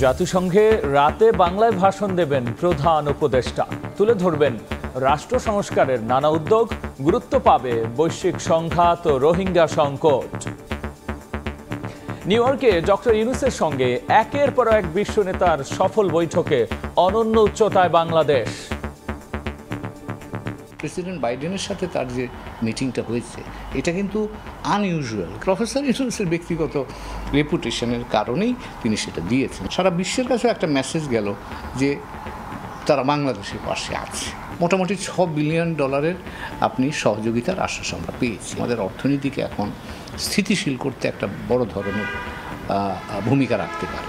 জাতিসংঘে রাতে বাংলায় ভাষণ দেবেন প্রধান উপদেষ্টা। তুলে ধরবেন রাষ্ট্র সংস্কারের নানা উদ্যোগ, গুরুত্ব পাবে বৈশ্বিক সংঘাত ও রোহিঙ্গা সংকট। নিউ ইয়র্কে ডক্টর ইউনূসের সঙ্গে একের পর এক বিশ্ব নেতার সফল বৈঠকে অনন্য উচ্চতায় বাংলাদেশ। প্রেসিডেন্ট বাইডেনের সাথে তার যে মিটিংটা হয়েছে এটা কিন্তু আনইউজুয়াল। প্রফেসর ইউনূসের ব্যক্তিগত রেপুটেশনের কারণেই তিনি সেটা দিয়েছেন। সারা বিশ্বের কাছে একটা মেসেজ গেল যে তারা বাংলাদেশের পাশে আছে। মোটামুটি $6 বিলিয়ন আপনি সহযোগিতার আশ্বাস আমরা পেয়েছি। আমাদের অর্থনীতিকে এখন স্থিতিশীল করতে একটা বড় ধরনের ভূমিকা রাখতে পারে।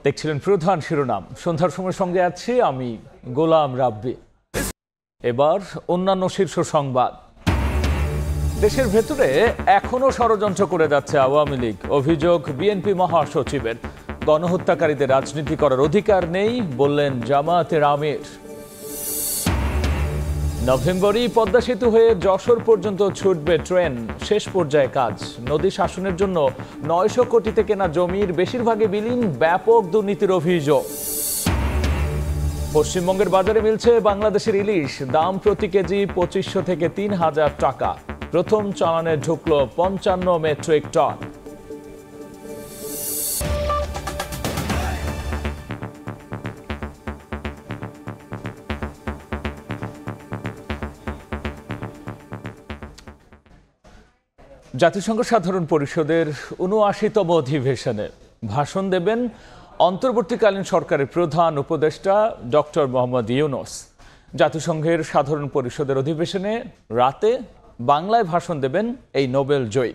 দেখছিলেন প্রধান শিরোনাম। সন্ধ্যার সময় সঙ্গে আছি আমি গোলাম রাব্বি। এবার অন্যান্য শীর্ষ সংবাদ। দেশের ভেতরে এখনো ষড়যন্ত্র করে যাচ্ছে আওয়ামী লীগ। অভিযোগ বিএনপি মহাসচিবের। গণহত্যাকারীদের রাজনীতি করার অধিকার নেই বললেন জামায়াতের আমির। নভেম্বরেই পদ্মা সেতু হয়ে যশোর পর্যন্ত ছুটবে ট্রেন। শেষ পর্যায়ে কাজ। নদী শাসনের জন্য 900 কোটিতে কেনা জমির বেশিরভাগই বিলীন। ব্যাপক দুর্নীতির অভিযোগ। পশ্চিমবঙ্গের বাজারে মিলছে বাংলাদেশের ইলিশ। দাম প্রতি কেজি 2500 থেকে 3000 টাকা। প্রথম চালানে ঢুকল 55 মেট্রিক টন। জাতিসংঘ সাধারণ পরিষদের ৭৯তম অধিবেশনে ভাষণ দেবেন অন্তর্বর্তীকালীন সরকারের প্রধান উপদেষ্টা ডক্টর মোহাম্মদ ইউনূস। জাতিসংঘের সাধারণ পরিষদের অধিবেশনে রাতে বাংলায় ভাষণ দেবেন এই নোবেল জয়ী,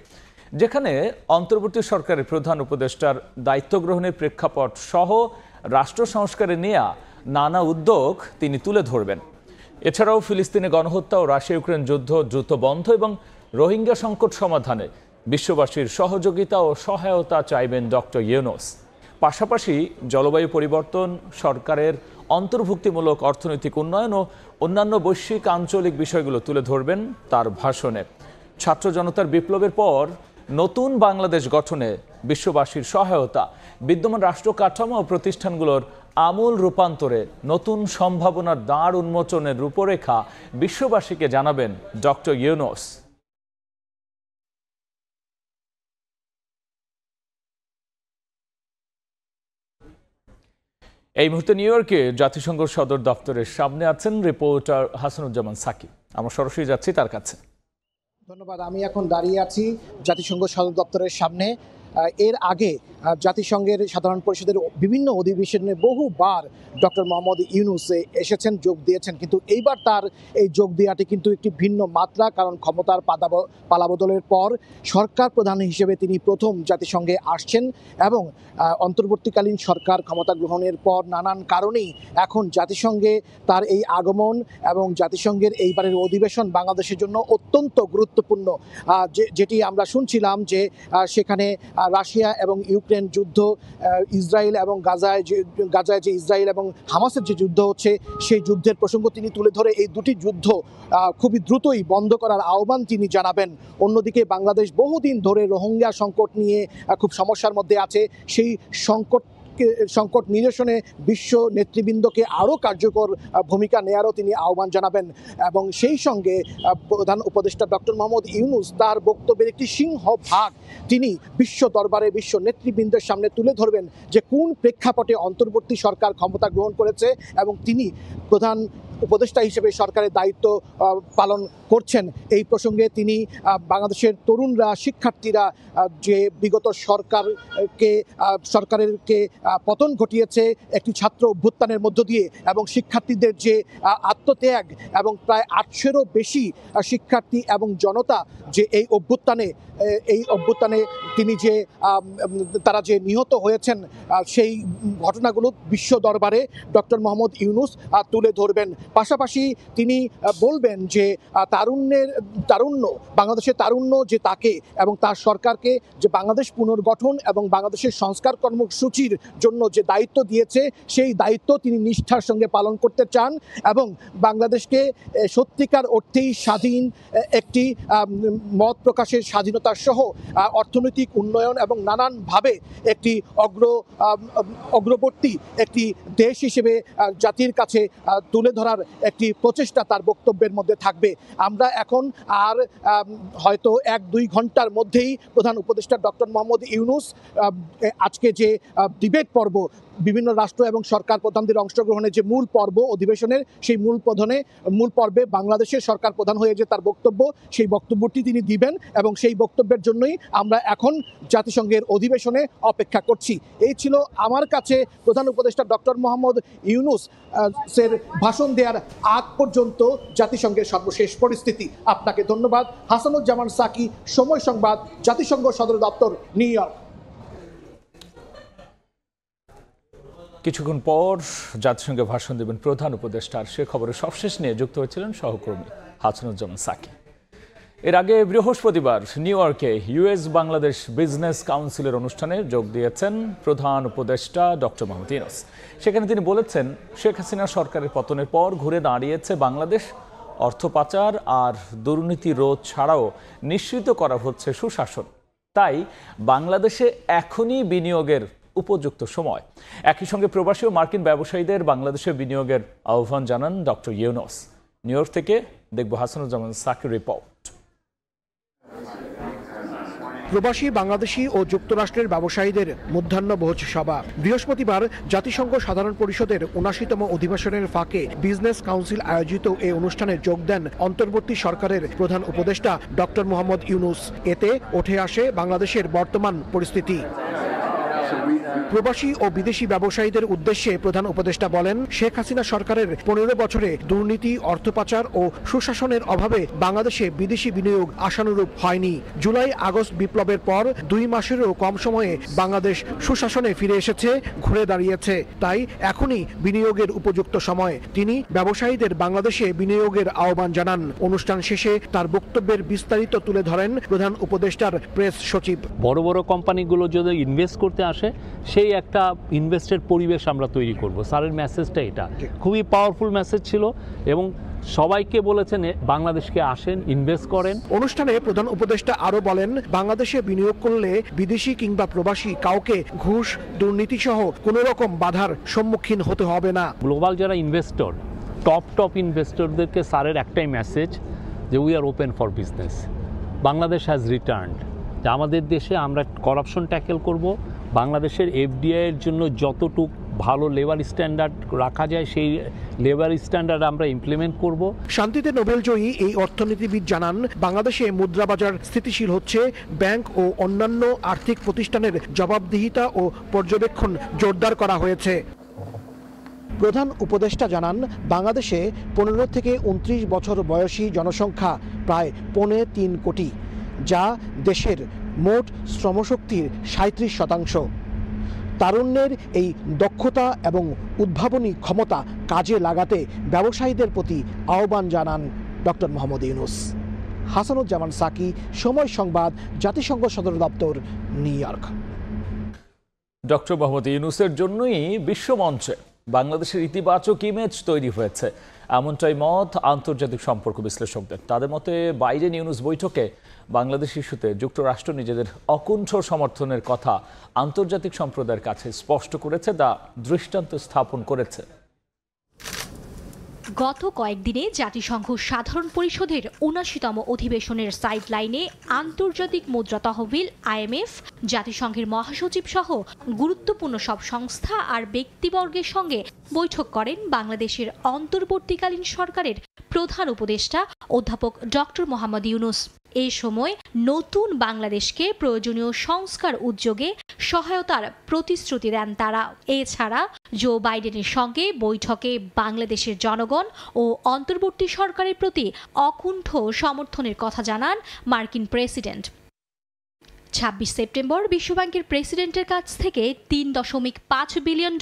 যেখানে অন্তর্বর্তী সরকারের প্রধান উপদেষ্টার দায়িত্ব গ্রহণের প্রেক্ষাপট সহ রাষ্ট্র সংস্কারে নেওয়া নানা উদ্যোগ তিনি তুলে ধরবেন। এছাড়াও ফিলিস্তিনে গণহত্যা ও রাশিয়া ইউক্রেন যুদ্ধ দ্রুত বন্ধ এবং রোহিঙ্গা সংকট সমাধানে বিশ্ববাসীর সহযোগিতা ও সহায়তা চাইবেন ডক্টর ইউনূস। পাশাপাশি জলবায়ু পরিবর্তন, সরকারের অন্তর্ভুক্তিমূলক অর্থনৈতিক উন্নয়ন ও অন্যান্য বৈশ্বিক আঞ্চলিক বিষয়গুলো তুলে ধরবেন তার ভাষণে। ছাত্র জনতার বিপ্লবের পর নতুন বাংলাদেশ গঠনে বিশ্ববাসীর সহায়তা, বিদ্যমান রাষ্ট্র কাঠামো ও প্রতিষ্ঠানগুলোর আমূল রূপান্তরে নতুন সম্ভাবনার দ্বার উন্মোচনের রূপরেখা বিশ্ববাসীকে জানাবেন ডক্টর ইউনূস। এই মুহূর্তে নিউ ইয়র্কে জাতিসংঘ সদর দপ্তরের সামনে আছেন রিপোর্টার হাসানুজ্জামান সাকিব। আমরা সরাসরি যাচ্ছি তার কাছে। ধন্যবাদ। আমি এখন দাঁড়িয়ে আছি জাতিসংঘ সদর দপ্তরের সামনে। এর আগে জাতিসংঘের সাধারণ পরিষদের বিভিন্ন অধিবেশনে বহুবার ডক্টর মোহাম্মদ ইউনূস এসেছেন, যোগ দিয়েছেন, কিন্তু এইবার তার এই যোগ দেওয়াটি কিন্তু একটি ভিন্ন মাত্রা। কারণ ক্ষমতার পালাবদলের পর সরকার প্রধান হিসেবে তিনি প্রথম জাতিসংঘে আসছেন এবং অন্তর্বর্তীকালীন সরকার ক্ষমতা গ্রহণের পর নানান কারণেই এখন জাতিসংঘে তার এই আগমন এবং জাতিসংঘের এইবারের অধিবেশন বাংলাদেশের জন্য অত্যন্ত গুরুত্বপূর্ণ। যেটি আমরা শুনছিলাম যে সেখানে রাশিয়া এবং ইউক্রেন যুদ্ধ, ইসরায়েল এবং গাজায় যে ইসরায়েল এবং হামাসের যে যুদ্ধ হচ্ছে সেই যুদ্ধের প্রসঙ্গ তিনি তুলে ধরে এই দুটি যুদ্ধ খুবই দ্রুতই বন্ধ করার আহ্বান তিনি জানাবেন। অন্যদিকে বাংলাদেশ বহুদিন ধরে রোহিঙ্গা সংকট নিয়ে খুব সমস্যার মধ্যে আছে। সেই সংকট নিরসনে বিশ্ব নেতৃবৃন্দকে আরও কার্যকর ভূমিকা নেয়ারও তিনি আহ্বান জানাবেন এবং সেই সঙ্গে প্রধান উপদেষ্টা ডক্টর মোহাম্মদ ইউনূস তার বক্তব্যের একটি সিংহভাগ তিনি বিশ্ব দরবারে বিশ্ব নেতৃবৃন্দের সামনে তুলে ধরবেন যে কোন প্রেক্ষাপটে অন্তর্বর্তী সরকার ক্ষমতা গ্রহণ করেছে এবং তিনি প্রধান উপদেষ্টা হিসেবে সরকারের দায়িত্ব পালন করছেন। এই প্রসঙ্গে তিনি বাংলাদেশের তরুণরা, শিক্ষার্থীরা যে বিগত সরকারের পতন ঘটিয়েছে একটি ছাত্র অভ্যুত্থানের মধ্য দিয়ে এবং শিক্ষার্থীদের যে আত্মত্যাগ এবং প্রায় 800-এরও বেশি শিক্ষার্থী এবং জনতা যে এই অভ্যুত্থানে তিনি যে তারা যে নিহত হয়েছেন সেই ঘটনাগুলো বিশ্ব দরবারে ডক্টর মোহাম্মদ ইউনূস তুলে ধরবেন। পাশাপাশি তিনি বলবেন যে তারুণ্য বাংলাদেশের তারুণ্য যে তাকে এবং তার সরকারকে যে বাংলাদেশ পুনর্গঠন এবং বাংলাদেশের সংস্কার কর্মসূচির জন্য যে দায়িত্ব দিয়েছে সেই দায়িত্ব তিনি নিষ্ঠার সঙ্গে পালন করতে চান এবং বাংলাদেশকে সত্যিকার অর্থেই স্বাধীন একটি মত প্রকাশের স্বাধীনতা সহ অর্থনৈতিক উন্নয়ন এবং নানানভাবে একটি অগ্রবর্তী একটি দেশ হিসেবে জাতির কাছে তুলে ধরার একটি প্রচেষ্টা তার বক্তব্যের মধ্যে থাকবে। আমরা এখন আর হয়তো 1-2 ঘন্টার মধ্যেই প্রধান উপদেষ্টা ডক্টর মোহাম্মদ ইউনূস আজকে যে ডিবেট পর্ব বিভিন্ন রাষ্ট্র এবং সরকার প্রধানদের অংশগ্রহণের যে মূল পর্ব অধিবেশনের সেই মূল পর্বে বাংলাদেশের সরকার প্রধান হয়ে যে তার বক্তব্য সেই বক্তব্যটি তিনি দিবেন এবং সেই বক্তব্যের জন্যই আমরা এখন জাতিসংঘের অধিবেশনে অপেক্ষা করছি। এই ছিল আমার কাছে প্রধান উপদেষ্টা ডক্টর মোহাম্মদ ইউনূস এর ভাষণ দেওয়ার আগ পর্যন্ত জাতিসংঘের সর্বশেষ পরিস্থিতি। আপনাকে ধন্যবাদ। হাসানুজ্জামান সাকি, সময় সংবাদ, জাতিসংঘ সদর দপ্তর, নিউ ইয়র্ক। কিছুক্ষণ পর জাতিসংঘে ভাষণ দেবেন প্রধান উপদেষ্টা। আর সে খবরের সবশেষ নিয়ে যুক্ত হয়েছিলেন সহকর্মী হাসানুজ্জামান সাকি। এর আগে বৃহস্পতিবার নিউ ইয়র্কে ইউএস বাংলাদেশ বিজনেস কাউন্সিলের অনুষ্ঠানে যোগ দিয়েছেন প্রধান উপদেষ্টা ডক্টর মোহাম্মদ ইউনূস। সেখানে তিনি বলেছেন, শেখ হাসিনা সরকারের পতনের পর ঘুরে দাঁড়িয়েছে বাংলাদেশ। অর্থ পাচার আর দুর্নীতি রোধ ছাড়াও নিশ্চিত করা হচ্ছে সুশাসন। তাই বাংলাদেশে এখনই বিনিয়োগের উপযুক্ত সময়। একই সঙ্গে প্রবাসী ও মার্কিন ব্যবসায়ীদের বাংলাদেশে বিনিয়োগের আহ্বান জানান ডক্টর ইউনূস। নিউ ইয়র্ক থেকে দেখব হাসানুজ্জামান সাকির রিপোর্ট। প্রবাসী বাংলাদেশি ও যুক্তরাষ্ট্রের ব্যবসায়ীদের মধ্যাহ্নভোজ সভা বৃহস্পতিবার জাতিসংঘ সাধারণ পরিষদের ৭৯তম অধিবেশনের ফাঁকে বিজনেস কাউন্সিল আয়োজিত এই অনুষ্ঠানে যোগ দেন অন্তর্বর্তী সরকারের প্রধান উপদেষ্টা ডক্টর মোহাম্মদ ইউনূস। এতে উঠে আসে বাংলাদেশের বর্তমান পরিস্থিতি। প্রবাসী ও বিদেশি ব্যবসায়ীদের উদ্দেশ্যে প্রধান উপদেষ্টা বলেন, শেখ হাসিনা সরকারের ১৫ বছরে দুর্নীতি, অর্থ পাচার ও সুশাসনের অভাবে বাংলাদেশে বিদেশি বিনিয়োগ আশানুরূপ হয়নি। জুলাই-আগস্ট বিপ্লবের পর ২ মাসেরও কম সময়ে বাংলাদেশ সুশাসনে ফিরে এসেছে, ঘুরে দাঁড়িয়েছে। তাই এখনই বিনিয়োগের উপযুক্ত সময়। তিনি ব্যবসায়ীদের বাংলাদেশে বিনিয়োগের আহ্বান জানান। অনুষ্ঠান শেষে তার বক্তব্যের বিস্তারিত তুলে ধরেন প্রধান উপদেষ্টার প্রেস সচিব। বড় বড় কোম্পানিগুলো যদি ইনভেস্ট করতে আসে, সেই একটা ইনভেস্টের পরিবেশ আমরা তৈরি করব। স্যারের মেসেজটা এটা খুবই পাওয়ারফুল মেসেজ ছিল এবং সবাইকে বলেছেন বাংলাদেশকে আসেন, ইনভেস্ট করেন। অনুষ্ঠানে প্রধান উপদেষ্টা আরো বলেন, বাংলাদেশে বিনিয়োগ করলে বিদেশি কিংবা প্রবাসী কাউকে ঘুষ, দুর্নীতি সহ কোনো রকম বাধার সম্মুখীন হতে হবে না। গ্লোবাল যারা ইনভেস্টর, টপ ইনভেস্টরদেরকে স্যারের একটাই মেসেজ যে we are open for business. Bangladesh has returned. আমাদের দেশে আমরা করাপশন ট্যাকেল করব। বাংলাদেশের এফডিআই এর জন্য যতটুকু ভালো লেবার স্ট্যান্ডার্ড রাখা যায় সেই লেবার স্ট্যান্ডার্ড আমরা ইমপ্লিমেন্ট করব। শান্তিতে নোবেলজয়ী এই অর্থনীতিবিদ জানান, বাংলাদেশে মুদ্রাবাজার স্থিতিশীল হচ্ছে। ব্যাংক ও অন্যান্য আর্থিক প্রতিষ্ঠানের জবাবদিহিতা ও পর্যবেক্ষণ জোরদার করা হয়েছে। প্রধান উপদেষ্টা জানান, বাংলাদেশে ১৫ থেকে ২৯ বছর বয়সী জনসংখ্যা প্রায় ৩.৫ কোটি, যা দেশের মোট শ্রমশক্তির ৩৭%। তারুণ্যের এই দক্ষতা এবং উদ্ভাবনী ক্ষমতা কাজে লাগাতে ব্যবসায়ীদের প্রতি আহ্বান জানান ডক্টর মোহাম্মদ ইউনূস। হাসানুজ্জামান সাকি, সময় সংবাদ, জাতিসংঘ সদর দপ্তর, নিউ ইয়র্ক। ডক্টর মোহাম্মদ ইউনূসের জন্যই বিশ্বমঞ্চে বাংলাদেশের ইতিবাচক ইমেজ তৈরি হয়েছে, এমনটাই মত আন্তর্জাতিক সম্পর্ক বিশ্লেষকদের। তাদের মতে বাইডেন ইউনূস বৈঠকে বাংলাদেশ ইস্যুতে যুক্তরাষ্ট্র নিজেদের অকুণ্ঠ সমর্থনের কথা আন্তর্জাতিক সম্প্রদায়ের কাছে স্পষ্ট করেছে, তা দৃষ্টান্ত স্থাপন করেছে। গত কয়েকদিনে জাতিসংঘ সাধারণ পরিষদের ৭৯তম অধিবেশনের সাইডলাইনে আন্তর্জাতিক মুদ্রা তহবিল আইএমএফ, জাতিসংঘের মহাসচিব সহ গুরুত্বপূর্ণ সব সংস্থা আর ব্যক্তিবর্গের সঙ্গে বৈঠক করেন বাংলাদেশের অন্তর্বর্তীকালীন সরকারের প্রধান উপদেষ্টা অধ্যাপক ডক্টর মোহাম্মদ ইউনূস। এ সময় নতুন বাংলাদেশকে প্রয়োজনীয় সংস্কার উদ্যোগে সহায়তার প্রতিশ্রুতি দেন তারা। এছাড়া জো বাইডেনের সঙ্গে বৈঠকে বাংলাদেশের জনগণ ও অন্তর্বর্তী সরকারের প্রতি অকুণ্ঠ সমর্থনের কথা জানান মার্কিন প্রেসিডেন্ট। 26 সেপ্টেম্বর বিশ্বব্যাংকের প্রেসিডেন্টের কাছ থেকে $3.5 বিলিয়ন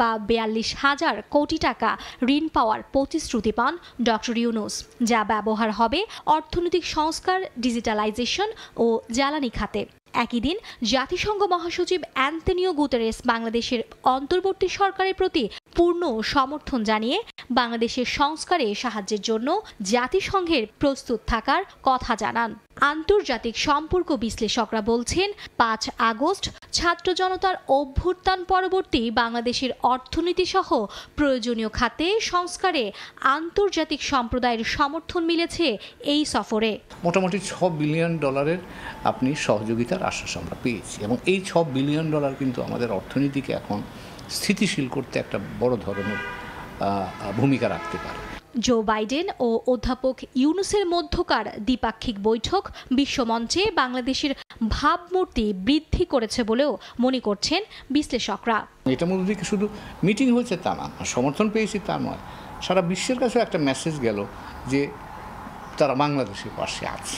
বা 42,000 কোটি টাকা ঋণ পাওয়ার প্রতিশ্রুতি পান ডক্টর ইউনূস, যা ব্যবহার হবে অর্থনৈতিক সংস্কার, ডিজিটালাইজেশন ও জ্বালানি খাতে। একই দিন জাতিসংঘ মহাসচিব অ্যান্তনিও গুতেরেস বাংলাদেশের অন্তর্বর্তী সরকারের প্রতি পূর্ণ সমর্থন জানিয়ে বাংলাদেশের সংস্কারে সাহায্যের জন্য জাতিসংঘের প্রস্তুত থাকার কথা জানান। আন্তর্জাতিক সম্পর্ক বিশ্লেষকরা বলছেন 5 আগস্ট ছাত্র জনতার অভ্যুত্থান পরবর্তী বাংলাদেশের অর্থনীতি সহ প্রয়োজনীয় খাতে সংস্কারে আন্তর্জাতিক সম্প্রদায়ের সমর্থন মিলেছে এই সফরে। মোটামুটি $6 বিলিয়ন আপনি সহযোগিতার আশ্বাস আমরা পেয়েছি, এবং এই $6 বিলিয়ন কিন্তু আমাদের অর্থনীতিকে এখন স্থিতিশীল করতে একটা বড় ধরনের ভূমিকা রাখতে পারে। জো বাইডেন ও অধ্যাপক ইউনূসের মধ্যকার দ্বিপাক্ষিক বৈঠক বিশ্বমঞ্চে বাংলাদেশের ভাবমূর্তি বৃদ্ধি করেছে বলেও মনে করছেন বিশ্লেষকরা। এটার মধ্যে থেকে শুধু মিটিং হয়েছে তা না, সমর্থন পেয়েছি তা নয়, সারা বিশ্বের কাছে একটা মেসেজ গেল যে তারা বাংলাদেশের পাশে আছে।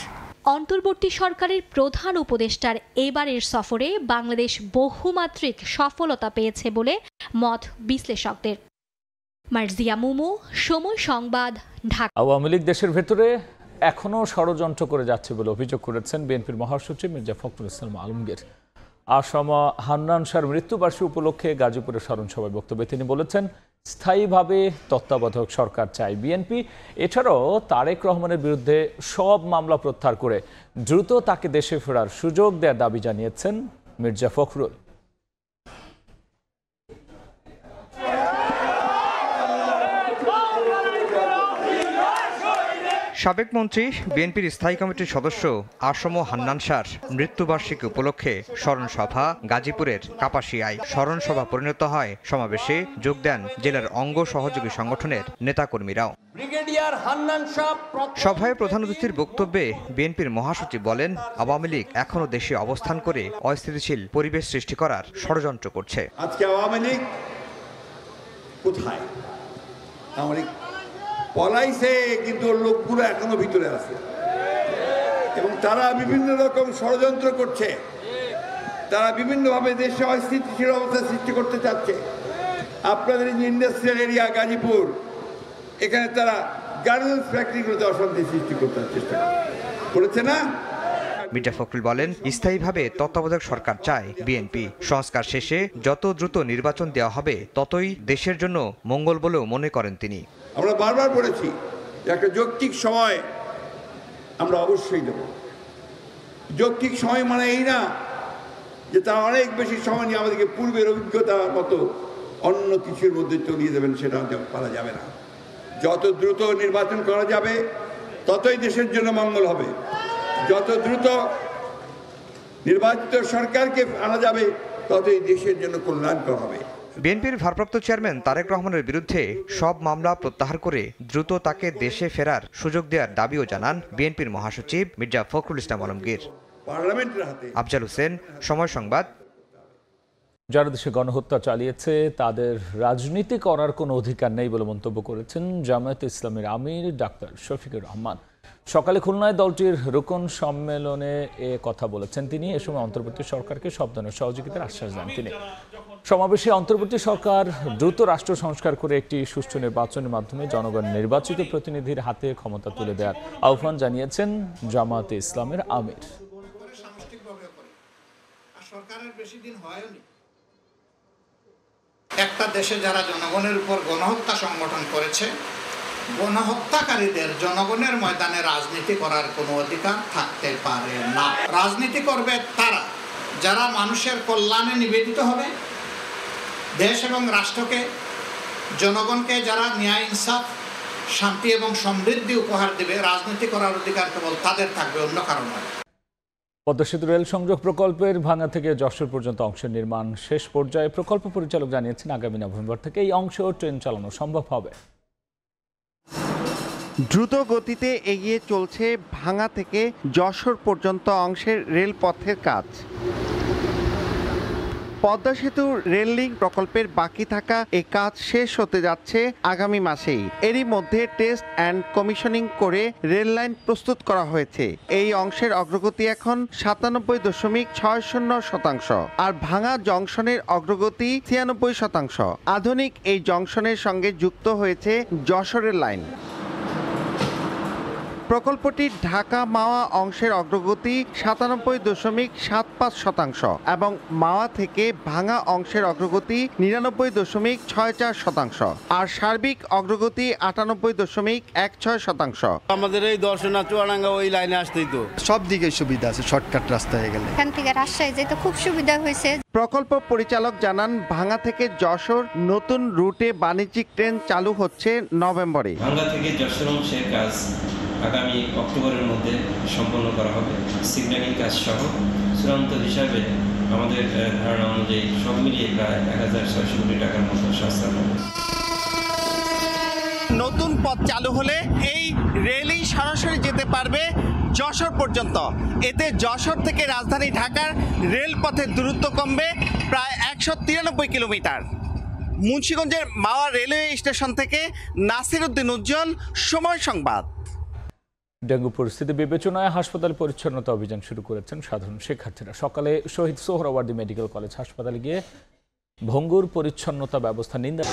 অন্তর্বর্তী সরকারের প্রধান উপদেষ্টার এবারের সফরে বাংলাদেশ বহুমাত্রিক সফলতা পেয়েছে বলে মত বিশ্লেষকদের। মার্জিয়া মুমু, সময় সংবাদ, ঢাকা। আওয়ামী লীগ দেশের ভেতরে এখনো ষড়যন্ত্র করে যাচ্ছে বলে অভিযোগ করেছেন বিএনপির মহাসচিব মির্জা ফখরুল ইসলাম আলমগীর। আসামা হান্নান শাহর মৃত্যুবার্ষিকী উপলক্ষে গাজীপুরের স্মরণ সভায় বক্তব্যে তিনি বলেছেন, স্থায়ীভাবে তত্ত্বাবধায়ক সরকার চাই বিএনপি। এছাড়াও তারেক রহমানের বিরুদ্ধে সব মামলা প্রত্যাহার করে দ্রুত তাকে দেশে ফেরার সুযোগ দেওয়ার দাবি জানিয়েছেন মির্জা ফখরুল। সাবেক মন্ত্রী, বিএনপির স্থায়ী কমিটির সদস্য আসামা হান্নান শাহর মৃত্যুবার্ষিকী উপলক্ষে স্মরণ সভা গাজীপুরের কাপাসিয়ায়। স্মরণ সভা পরিণত হয় সমাবেশে। যোগ দেন জেলার অঙ্গ সহযোগী সংগঠনের নেতাকর্মীরাও। সভায় প্রধান অতিথির বক্তব্যে বিএনপির মহাসচিব বলেন, আওয়ামী লীগ এখনো দেশে অবস্থান করে অস্থিতিশীল পরিবেশ সৃষ্টি করার ষড়যন্ত্র করছে। আজকে আওয়ামী লীগ কোথায়? আওয়ামী লীগ পলাইছে, কিন্তু লোকগুলো এখনো ভিতরে আছে এবং তারা বিভিন্ন রকম ষড়যন্ত্র করছে। তারা বিভিন্নভাবে দেশে অস্থিতিশীল অবস্থা সৃষ্টি করতে চাচ্ছে। আপনাদের ইন্ডাস্ট্রিয়াল এরিয়া গাজীপুর, এখানে তারা গার্মেন্টস ফ্যাক্টরিগুলোতে অশান্তি সৃষ্টি করতে চেষ্টা করেছে না? মির্জা ফখরুল বলেন, স্থায়ীভাবে তত্ত্বাবধায়ক সরকার চায় বিএনপি। সংস্কার শেষে যত দ্রুত নির্বাচন দেওয়া হবে ততই দেশের জন্য মঙ্গল বলেও মনে করেন তিনি। আমরা বারবার বলেছি যে একটা যৌক্তিক সময় আমরা অবশ্যই দেব। যৌক্তিক সময় মানে এই না যে তারা অনেক বেশি সময় নিয়ে আমাদেরকে পূর্বের অভিজ্ঞতার মতো অন্য কিছুর মধ্যে চলিয়ে দেবেন, সেটা পারা যাবে না। যত দ্রুত নির্বাচন করা যাবে ততই দেশের জন্য মঙ্গল হবে। যত দ্রুত নির্বাচিত সরকারকে আনা যাবে ততই দেশের জন্য কল্যাণকর হবে। বিএনপির ভারপ্রাপ্ত চেয়ারম্যান তারেক রহমানের বিরুদ্ধে সব মামলা প্রত্যাহার করে দ্রুত তাকে দেশে ফেরার সুযোগ দেওয়ার দাবিও জানান বিএনপির মহাসচিব মির্জা ফখরুল ইসলাম আলমগীর। আফজাল হোসেন, সময় সংবাদ। যারা দেশে গণহত্যা চালিয়েছে তাদের রাজনীতি করার কোনো অধিকার নেই বলে মন্তব্য করেছেন জামায়াতে ইসলামের আমির ডাক্তার শফিকুর রহমান। সকালে খুলনায় দলটির রুকন সম্মেলনে এ কথা বলেছেন তিনি। এ সময় অন্তর্বর্তী সরকারকে সব ধরনের সহযোগিতার আশ্বাস দেন তিনি। সমাবেশে অন্তর্বর্তী সরকার দ্রুত রাষ্ট্র সংস্কার করে একটি সুষ্ঠু নির্বাচনের মাধ্যমে জনগণ নির্বাচিত প্রতিনিধির হাতে ক্ষমতা তুলে দেওয়ার আহ্বান জানিয়েছেন জামায়াতে ইসলামের আমির। একটা দেশে যারা জনগণের উপর গণহত্যা সংগঠন করেছে, গণহত্যাকারীদের জনগণের ময়দানে রাজনীতি করার কোনো অধিকার থাকতে পারে না। রাজনীতি করবে তারা যারা মানুষের কল্যাণে নিবেদিত হবে, দেশ এবং রাষ্ট্রকে, জনগণকে যারা ন্যায়, ইনসাফ, শান্তি এবং সমৃদ্ধি উপহার দেবে। রাজনীতি করার অধিকার কেবল তাদের থাকবে, অন্য কারণ নয়। পদ্মা সেতু রেল সংযোগ প্রকল্পের ভাঙ্গা থেকে যশোর পর্যন্ত অংশের নির্মাণ শেষ পর্যায়ে। প্রকল্প পরিচালক জানিয়েছেন, আগামী নভেম্বর থেকে এই অংশে ট্রেন চালানো সম্ভব হবে। দ্রুত গতিতে এগিয়ে চলছে ভাঙ্গা থেকে যশোর পর্যন্ত অংশের রেলপথের কাজ। পদ্মা সেতু রেল লিঙ্ক প্রকল্পের বাকি থাকা এই কাজ শেষ হতে যাচ্ছে আগামী মাসেই। এরই মধ্যে টেস্ট অ্যান্ড কমিশনিং করে রেল লাইন প্রস্তুত করা হয়েছে। এই অংশের অগ্রগতি এখন 97.60%, আর ভাঙা জংশনের অগ্রগতি 96%। আধুনিক এই জংশনের সঙ্গে যুক্ত হয়েছে যশোরের লাইন। প্রকল্পটির ঢাকা মাওয়া অংশের অগ্রগতি 97.75% এবং মাওয়া থেকে ভাঙা অংশের অগ্রগতি 99.64%, আর সার্বিক অগ্রগতি 98.16%। আমাদের এই দর্শনা চুয়াডাঙ্গা ওই লাইনে আসতেই তো সব দিকে সুবিধা আছে, শর্টকাট রাস্তা হয়ে গেলে এখান থেকে রাজশাহী যেতে খুব সুবিধা হয়েছে। প্রকল্প পরিচালক জানান, ভাঙা থেকে যশোর নতুন রুটে বাণিজ্যিক ট্রেন চালু হচ্ছে নভেম্বরে। ভাঙা থেকে যশোর অংশের কাজ আগামী অক্টোবরের মধ্যে সম্পন্ন করা হবে। সিগন্যালিং কাজ সহ চূড়ান্ত হিসাবে আমাদের ধারণা অনুযায়ী সব মিলিয়ে প্রায় 1600 কোটি টাকার মতো সাশ্রয় হবে। নতুন পথ চালু হলে এই রেলই সরাসরি যেতে পারবে যশোর পর্যন্ত। এতে যশোর থেকে রাজধানী ঢাকার রেলপথের দূরত্ব কমবে প্রায় 193 কিলোমিটার। মুন্সিগঞ্জের মাওয়া রেলওয়ে স্টেশন থেকে নাসির উদ্দিন উজ্জ্বল, সময় সংবাদ। ডেঙ্গু পরিস্থিতি বিবেচনায় হাসপাতাল পরিচ্ছন্নতা অভিযান শুরু করেছেন সাধারণ শিক্ষার্থীরা। সকালে শহীদ সোহরাওয়ার্দী মেডিকেল কলেজ হাসপাতালে গিয়ে ভঙ্গুর পরিচ্ছন্নতা ব্যবস্থা নিন্দা।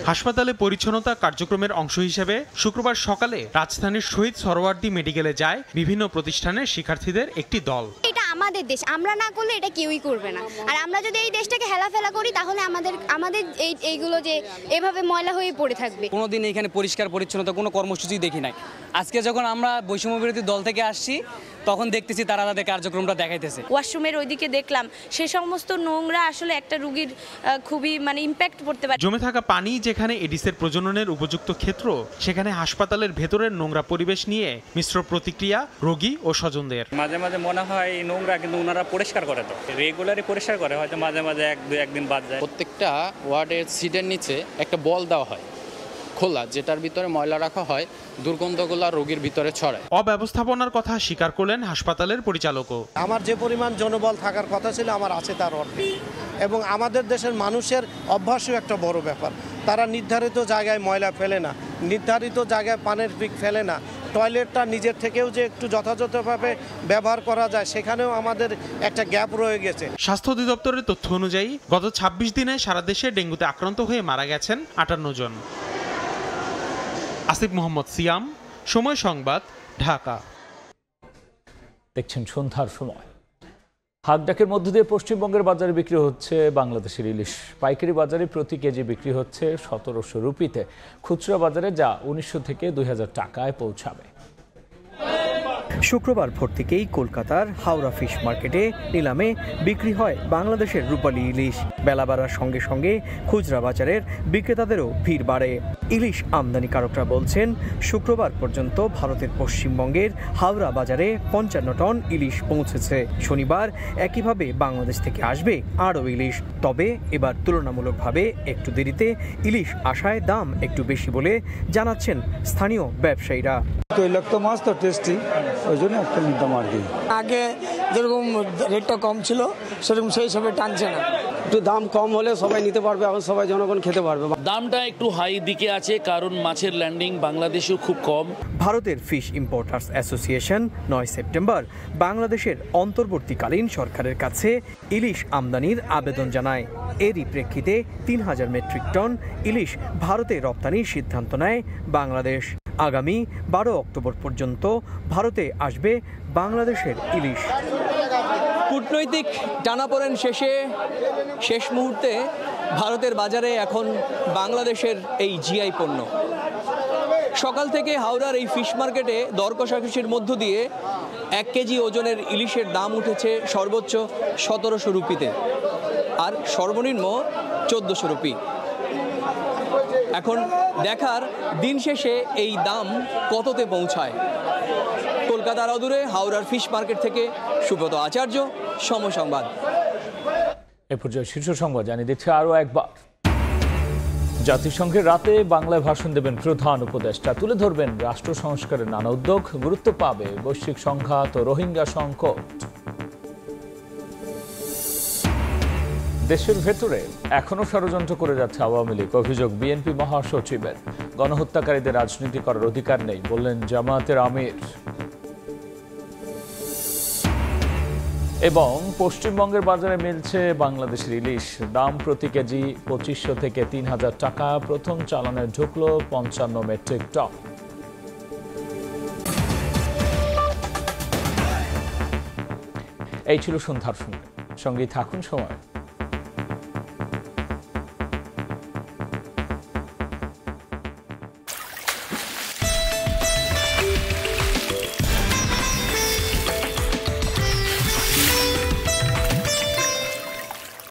হাসপাতালে পরিচ্ছন্নতা কার্যক্রমের অংশ হিসেবে শুক্রবার সকালে রাজধানীর শহীদ সোহরাওয়ার্দী মেডিকেলে যায় বিভিন্ন প্রতিষ্ঠানের শিক্ষার্থীদের একটি দল। এটা আমাদের দেশ, আমরা না করলে এটা কেউই করবে না। আর আমরা যদি এই দেশটাকে হেলাফেলা করি তাহলে আমাদের এইগুলো যে এভাবে ময়লা হয়ে পড়ে থাকবে। কোনোদিন এখানে পরিষ্কার পরিচ্ছন্নতা কোনো কর্মসূচি দেখি নাই। আজকে যখন আমরা বৈষম্য বিরোধী দল থেকে আসছি তখন দেখতেছি তারা তাদের কার্যক্রমটা দেখাইতেছে। ওয়াশরুমের ওইদিকে দেখলাম সে সমস্ত নোংরা আসলে একটা রোগীর খুবই ইম্প্যাক্ট পড়তে পারে। জমে থাকা পানি যেখানে এডিসের প্রজননের উপযুক্ত ক্ষেত্র, সেখানে হাসপাতালের ভেতরের নোংরা পরিবেশ নিয়ে মিশ্র প্রতিক্রিয়া রোগী ও স্বজনদের। মাঝে মাঝে মনে হয় নোংরা, কিন্তু ওনারা পরিষ্কার করে, তো রেগুলারই পরিষ্কার করে, হয়তো মাঝে মাঝে একদিন বাদ যায়। প্রত্যেকটা ওয়ার্ডের সিটের নিচে একটা বল দেওয়া হয় খোলা, যেটার ভিতরে ময়লা রাখা হয়, দুর্গন্ধগুলো রোগীর ভিতরে ছড়ায়। অব্যবস্থাপনার কথা স্বীকার করলেন হাসপাতালের পরিচালকও। আমার যে পরিমাণ জনবল থাকার কথা ছিল আমার আছে তার অর্ধেক, এবং আমাদের দেশের মানুষের অভ্যাসও একটা বড় ব্যাপার। তারা নির্ধারিত জায়গায় ময়লা ফেলে না, নির্ধারিত জায়গায় পানের পিক ফেলে না। টয়লেটটা নিজের থেকেও যে একটু যথাযথভাবে ব্যবহার করা যায়, সেখানেও আমাদের একটা গ্যাপ রয়ে গেছে। স্বাস্থ্য অধিদপ্তরের তথ্য অনুযায়ী গত 26 দিনে সারা দেশে ডেঙ্গুতে আক্রান্ত হয়ে মারা গেছেন 58 জন। আসিফ মোহাম্মদ সিয়াম, সময় সংবাদ, ঢাকা। দেখছেন সন্ধ্যার সময়। হাকডাকের মধ্য দিয়ে পশ্চিমবঙ্গের বাজারে বিক্রি হচ্ছে বাংলাদেশের ইলিশ। পাইকারি বাজারে প্রতি কেজি বিক্রি হচ্ছে 1700 রুপিতে, খুচরা বাজারে যা 1900 থেকে 2000 টাকায় পৌঁছাবে। শুক্রবার ভোর থেকেই কলকাতার হাওড়া ফিশ মার্কেটে নিলামে বিক্রি হয় বাংলাদেশের রূপালী ইলিশ। বেলা বাড়ার সঙ্গে সঙ্গে খুচরা বাজারের বিক্রেতাদেরও ভিড় বাড়ে। ইলিশ আমদানিকারকরা বলছেন, শুক্রবার পর্যন্ত ভারতের পশ্চিমবঙ্গের হাওড়া বাজারে 55 টন ইলিশ পৌঁছেছে। শনিবার একইভাবে বাংলাদেশ থেকে আসবে আরও ইলিশ। তবে এবার তুলনামূলকভাবে একটু দেরিতে ইলিশ আসায় দাম একটু বেশি বলে জানাচ্ছেন স্থানীয় ব্যবসায়ীরা। তৈলাক্ত মাছ তো টেস্টি, ওই জন্য একটা নিতাম আর কি। আগে যেরকম রেটটা কম ছিল সেরকম সেই হিসাবে টানছে না। একটু দাম কম হলে সবাই নিতে পারবে, এখন সবাই জনগণ খেতে পারবে। দামটা একটু হাই দিকে আছে কারণ মাছের ল্যান্ডিং বাংলাদেশেও খুব কম। ভারতের ফিশ ইম্পোর্টার্স অ্যাসোসিয়েশন 9 সেপ্টেম্বর বাংলাদেশের অন্তর্বর্তীকালীন সরকারের কাছে ইলিশ আমদানির আবেদন জানায়। এরই প্রেক্ষিতে 3000 মেট্রিক টন ইলিশ ভারতে রপ্তানির সিদ্ধান্ত নেয় বাংলাদেশ। আগামী 12 অক্টোবর পর্যন্ত ভারতে আসবে বাংলাদেশের ইলিশ। কূটনৈতিক টানাপোড়েন শেষ মুহূর্তে ভারতের বাজারে এখন বাংলাদেশের এই জিআই পণ্য। সকাল থেকে হাওড়ার এই ফিশ মার্কেটে দর কষাকষির মধ্য দিয়ে 1 কেজি ওজনের ইলিশের দাম উঠেছে সর্বোচ্চ 1700 রুপিতে, আর সর্বনিম্ন 1400 রুপি। এখন দেখার দিন শেষে এই দাম কততে পৌঁছায়। কলকাতার অদূরে হাওড়ার ফিশ মার্কেট থেকে সুব্রত আচার্য, সময় সংবাদ। এ পর্যায়ে শীর্ষ সংবাদ জানিয়ে দিচ্ছে আরও একবার। জাতিসংঘের রাতে বাংলায় ভাষণ দেবেন প্রধান উপদেষ্টা। তুলে ধরবেন রাষ্ট্র সংস্কারের নানা উদ্যোগ। গুরুত্ব পাবে বৈশ্বিক সংঘাত ও রোহিঙ্গা সংকট। দেশের ভেতরে এখনো ষড়যন্ত্র করে যাচ্ছে আওয়ামী লীগ, অভিযোগ বিএনপি মহাসচিবের। গণহত্যাকারীদের রাজনীতি করার অধিকার নেই বললেন জামায়াতের আমির। এবং পশ্চিমবঙ্গের বাজারে মিলছে বাংলাদেশের ইলিশ, দাম প্রতি কেজি 2500 থেকে 3000 টাকা। প্রথম চালানে ঢুকলো 55 মেট্রিক টন। এই ছিল সন্ধ্যার সঙ্গেই থাকুন সময়।